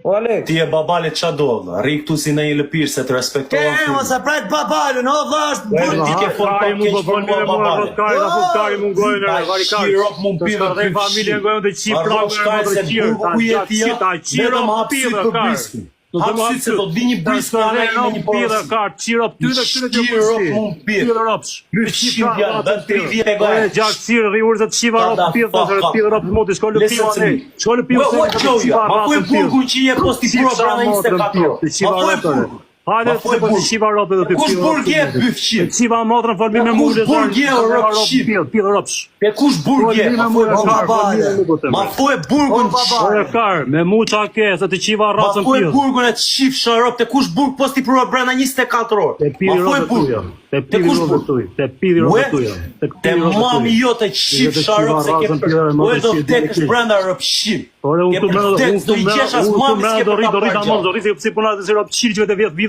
O Alex. Ti e babale qa do, rri këtu si në një lëpirë se të respektohen. Ke mos e pret babalën, o vllash. Ti ke fol pa keq për mua babale. Kari më ngojnë në varikar. Shirop mund pirë Të familje ngojnë të qip prapë në të qirë. Ta qiro më pirë kar. Hapsit se do të vi një briskë në rejnë një pirë kar. Qiro ty në këtyre të Shirop mund pirë. Pirë ropsh. Shqip janë, dhe 30 e gojë. Gjak qirë rriurë të qiva rop pirë. Pirë ropsh mund të shkollë piva ne. Shkollë piva se What Joja? Ma ku e burgun që je posti programa 24 orë? Ma ku e burgun? Hajde se po të qiva ropë dhe të Kush burg je byfqim? Qiva motrën folmi me mulë. Kush burg je o ropshim? Pirë ropsh. E kush burg je? Ma ku e burgun? Kar, me mu qa ke, se të qiva Ma racën ku e pirë. burgun e të shif sharop? Te kush burg posti programa brenda 24 orë? Te piri Ma ku e ropë tuja. burgun? Te piri ropë tuja. Te piri ropë tuja. Te mami jo të shif sharop se ke o e do vdekësh brenda rëpshim. Ore, unë të mërë,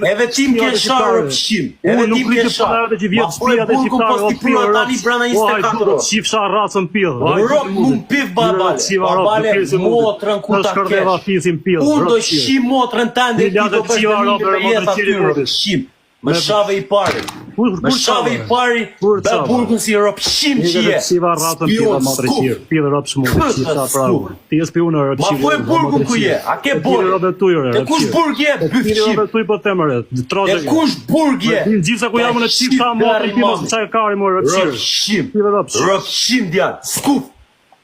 Edhe tim ke sharë rëpshim. Edhe tim ke sharë. Ma po e burgun posti programa tani brenda 24 orë. Qifsha racën pirë. Rop mund piv babale. Babale motrën ku ta kesh. Unë do shim motrën tënde ti do bësh me jetë aty rëpshim. Më shave i pari. Më shave i pari. Be burgun si rëpshim që je. Qiva racën pirë, matër qirë. Pirë rëpsh mund. Qifta pravo. Ti e spionë Ma rëpshim. po e burgun ku je? A ke burg? Te kush burg je? Byfqim. Pirë tuj po temëre. Te kush burg je? Gjithsa ku jam në qifta matër pirë, qa e kari më rëpshirë. Rëpshim. Pirë rëpsh. Rëpshim djallë. Skup.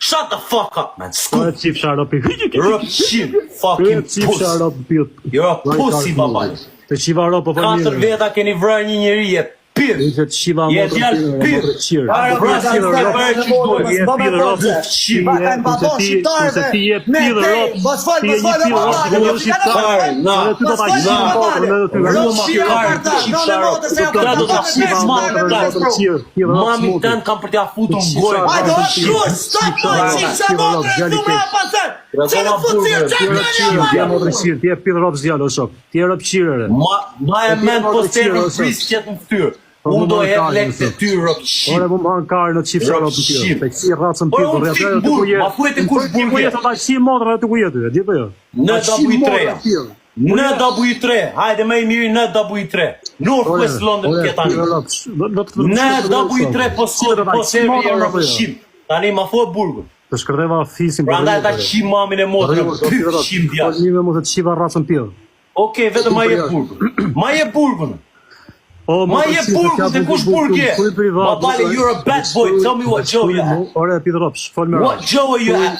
Shut the fuck up, man. Skup. Qifsha rëpi. Rëpshim. Fucking Qifsha puss. rëpi pirë. You're a pussy, babale. Të qiva rëpë për 4 veta keni vrarë një njeri je pir. Je qiva Je më djallë pir. Vrasi të bërë që duhet. Je pirë rëpë. Ti je pirë rëpë. Ti je një pirë rëpë. Na. Mami tënë kam për t'ja futur në gojë. Ti je pirë rëpë zjallë o shok. Ti je rëpë qirëre. Ma e men posteri në frisë qëtë në ftyrë. Unë do e lek të ty rëpshim. Ore mu më hanë karë në qifë rëpë tjërë. Te kësi racën Ore pirë. unë fik burg, ma fuet e kush burg je. Ta qi motrë dhe të ku jetë, di për jo? Në WI3. Në WI3. Hajde me i miri në WI3. North West London këtë tani. Në WI3 poseri e rëpshim. Tani ma fuet burgun. Të shkërdeva fisin. Pra ndaj ta qim mamin e motrë. Pyfshim djallë. Një me mu të qiva racën pirë. Okej, vetë ma je burgun. Ma je burgun. Ma je burgun, te kush burg je? Babale, you're a bad boy. Tell me what Joe you at. Ore, Peter Rops, fol me What Joe are you at?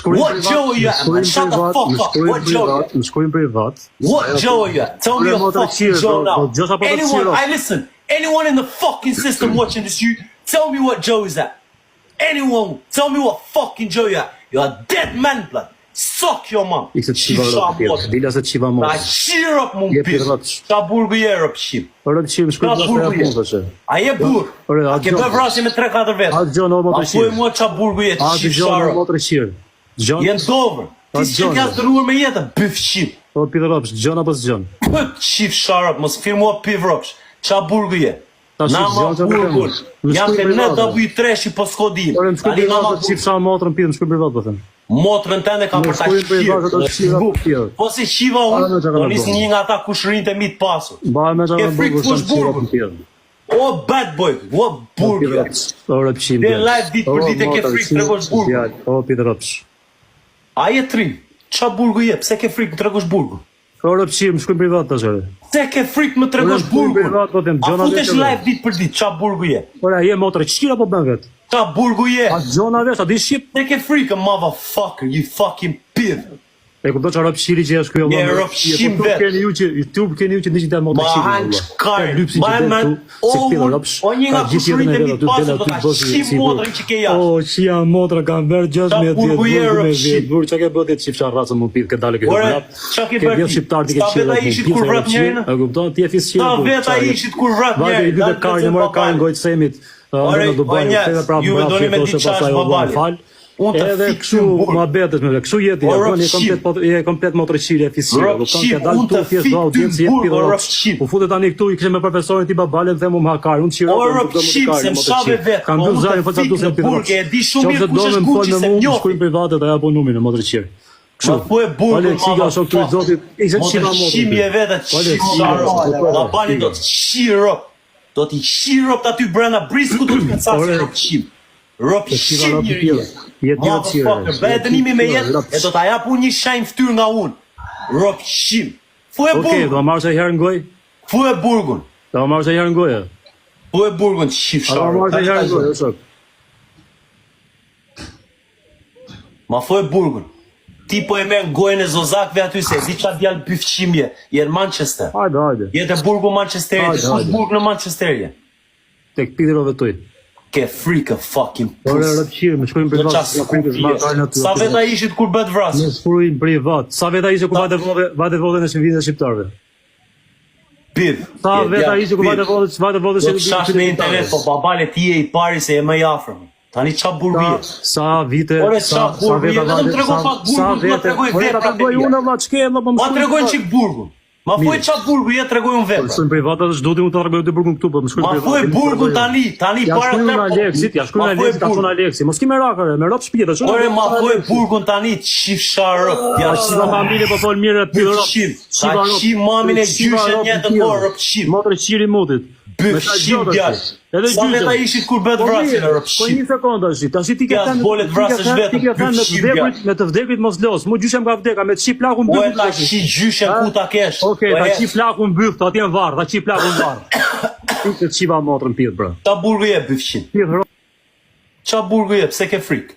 What Joe are you at, man? Shut the fuck up. What Joe are you at? Më shkojnë privat. What Joe are you at? Tell me your fucking Joe now. Anyone, I listen. Anyone in the fucking system watching this, you tell me what Joe is at. Anyone, tell me what fucking Joe you at. You're a dead man, blood. Suck your mom. Ikse të qiva rëpë, dila se të qiva mos. Ta qirëp mund pir. Ta burgu je rëpshim. Rëpshim, shkujnë të shkujnë punë të që. A je burg? A ke bëj vrasje me 3-4 vetë? A të gjonë o më të shirë. A po e mua qa burgu je të qifë sharë? A të gjonë o më të shirë. Jenë dovër. Ti s'ke t'ja zdruar me jetën, byfqim. O, Peter Rops, gjonë apo s'gjonë? Pët qifë sharë, mos firmua piv ropsh. Qa burgu je? Na ma burgun. Jam të në WI3 që po s'kodim. Ore, më shkujnë privat të qifë sharë motrën pirë, më shkujnë privat të thëmë. Motrën tënde kam për ta qirë. Po se qiva unë, do nisë një nga ta kushërin të mitë pasur. Ke frikë kush burgun. O bad boy, what burgun. Ore pëqim. Dhe live ditë për ditë ke frikë të tregosh burgun. O Peter Rops. A je trim, qa burgu je, pse ke frikë të tregosh burgun? Ore pëqim, shkujnë privat të shërë. Se ke frikë më tregosh burgun. A futesh live ditë për ditë, qa burgu je? Ore, je motrë, qëra po bën vetë? Qa burgu je? A gjona vesh, a di shqip? Ne ke frikë, motherfucker, you fucking piv. E kupto që rëpshiri që është kjo më. Je rëpshim vetë. YouTube keni ju që një që të motrë qiri. Ma hanë qkarë. Ma e men, o një nga kushërin e mitë pasur do ta shqim motrën që ke jashtë. O, që janë motrë kam verë 16 vjetë. burgu je rëpshim. Burë, që ke bëtë e të qifësha rrasën më pitë, këtë dalë këtë vrap. Qa ke bërë ti? Ta veta ishit kur vrap njërinë? E kupto, ti e fisë qirë. Ta veta ishit kur vrap njërinë? Vajtë i dyte karë, në mërë karë në gojtë semit. Ore, o njës, juve do një me di qash babali. Unë të fikë shumë burë. Ma betës me dhe, këshu jeti, je komplet motrëqiri e fisirë. Rëpshim, unë të fikë ty burë, o rëpshim. U futet tani këtu, i kështë me profesorin ti babale, dhe mu më hakarë, unë qirë. O rëpshim, se më shave vetë, kam unë të fikë në burë, e di shumë mirë kush është Gucci, se më njofi. shkujnë privatet, aja po numin e motrëqiri. Ma po e burgun, Aleksika, shok të zotit, i se qiva motrën. Shimje vete, la bani do të qirop. Do t'i qirop të aty brenda brisku do të këtësasë rop shim. Rop shim njëri. Motherfucker, bëhe dënimi me jetë, e do t'a japu një shenjë fytyrë nga unë. Rop shim. Fu e burgun. Okej, do marrë se herë në gojë? Fu e burgun. Do marrë se herë në gojë? Fu e burgun të shif Do sharë. marrë se herë në gojë, shok. Ma fu e burgun. Ti po e me në gojën e zozakve aty se di qa djallë byfqimje, jenë Manchester. Hajde. Jetë e burgu Manchesterit, Hajde. kush burg në Manchesterit? Tek pidirove tuj. Ke frikë fucking Ore, puss. rëpqirë, me shkojnë Do privat. qasë Sa veta ishit kur bet vrasë? Në sfurin privat. Sa veta ishte ku vate vodhe në shënvinë shqiptarve? Piv. Sa veta ishte ku vate vodhe Do të shash në internet, po babale ti e i pari se e më i afërmi. Tani qa burgje? Sa vite, Ore, sa qa burgje? veta Vetëm tregoj pak burgun, ma tregoj vepra ta të bëj mia. unë valla ç'ke valla po më Ma tregoj qik burgun. Ma fuj qa burgu, je tregoj unë vepra. Shkojnë privat atë çdo ditë të tregoj të burgun këtu, po më shkojnë Ma privat. fuj burgun tani Ja para shkojnë në të Aleksit, ja shkojnë në Aleksit, ka thonë Aleksi. Mos ki me rakare, me rop shpirë, ç'o. Ore, ma fuj burgun tani, qif sharë. Ja Si do familje po fol mirë aty rop. Qim, ta qim mamin e gjyshen një të korë, qim. Motrë qiri mutit. Bëfshim djallë. Edhe Sa veta ishit kur bet vrasin e Po një sekondë është. Tash ti ke Ja, thënë zbolet vrasësh vetëm, Ti ke thënë bëfshim me të vdekurit mos los. Mu gjyshem ka vdeka me çip plakun Po e mbyll. ta qi gjyshen ku ta kesh. Okej, ta çip plakun mbyll, atje në varr, ta çip plakun në varr. Ti të çiva motrën pit, bro. Ta burgu je bëfshim. Pit, Qa burgu je, pse ke frikë?